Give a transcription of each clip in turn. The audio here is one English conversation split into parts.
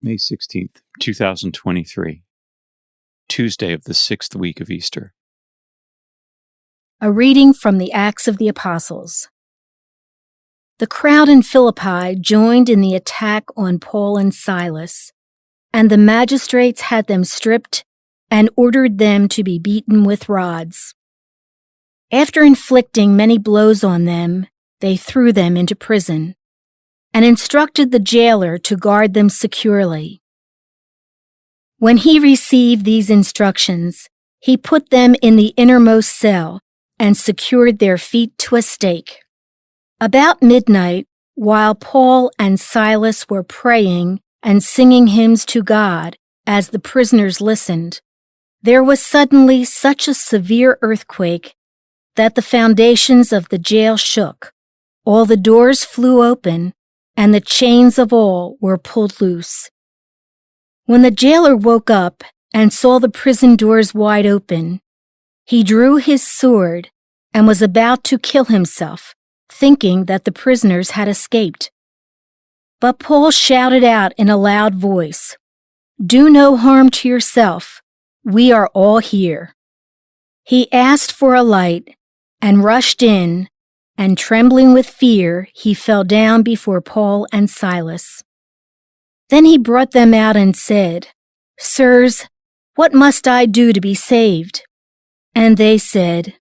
May 16th, 2023, Tuesday of the 6th week of Easter. A reading from the Acts of the Apostles. The crowd in Philippi joined in the attack on Paul and Silas, and the magistrates had them stripped and ordered them to be beaten with rods. After inflicting many blows on them, they threw them into prison and instructed the jailer to guard them securely. When he received these instructions, he put them in the innermost cell and secured their feet to a stake. About midnight, while Paul and Silas were praying and singing hymns to God as the prisoners listened, there was suddenly such a severe earthquake that the foundations of the jail shook, all the doors flew open, and the chains of all were pulled loose. When the jailer woke up and saw the prison doors wide open, he drew his sword and was about to kill himself, thinking that the prisoners had escaped. But Paul shouted out in a loud voice, "Do no harm to yourself. We are all here." He asked for a light and rushed in, and trembling with fear, he fell down before Paul and Silas. Then he brought them out and said, "Sirs, what must I do to be saved?" And they said,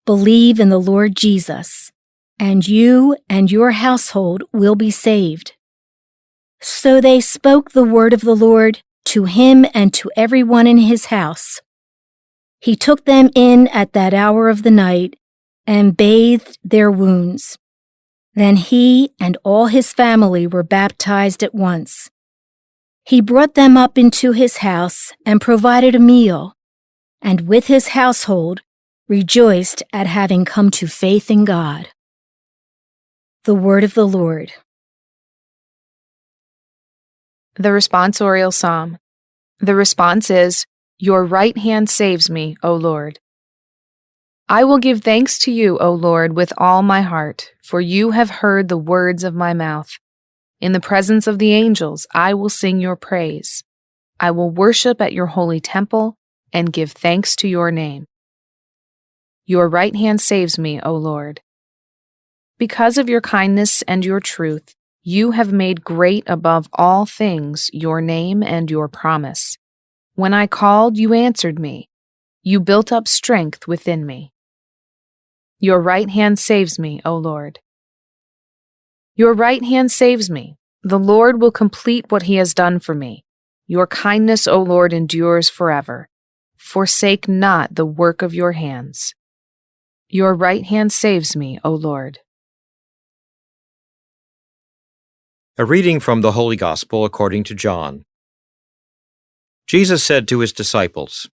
"Believe in the Lord Jesus, and you and your household will be saved." So they spoke the word of the Lord to him and to everyone in his house. He took them in at that hour of the night and bathed their wounds. Then he and all his family were baptized at once. He brought them up into his house and provided a meal, and with his household rejoiced at having come to faith in God. The word of the Lord. The responsorial psalm. The response is, "Your right hand saves me, O Lord." I will give thanks to you, O Lord, with all my heart, for you have heard the words of my mouth. In the presence of the angels, I will sing your praise. I will worship at your holy temple and give thanks to your name. Your right hand saves me, O Lord. Because of your kindness and your truth, you have made great above all things your name and your promise. When I called, you answered me. You built up strength within me. Your right hand saves me, O Lord. Your right hand saves me. The Lord will complete what he has done for me. Your kindness, O Lord, endures forever. Forsake not the work of your hands. Your right hand saves me, O Lord. A reading from the Holy Gospel according to John. Jesus said to his disciples,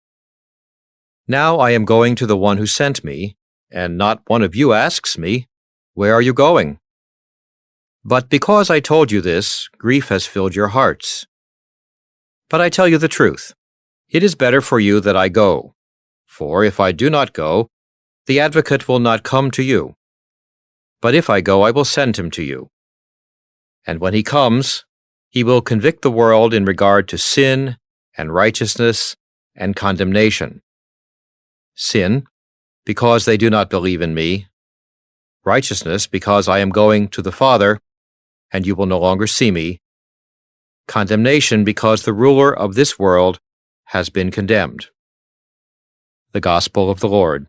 "Now I am going to the one who sent me, and not one of you asks me, 'Where are you going?' But because I told you this, grief has filled your hearts. But I tell you the truth. It is better for you that I go. For if I do not go, the Advocate will not come to you. But if I go, I will send him to you. And when he comes, he will convict the world in regard to sin and righteousness and condemnation. Sin, because they do not believe in me. Righteousness, because I am going to the Father, and you will no longer see me. Condemnation, because the ruler of this world has been condemned." The Gospel of the Lord.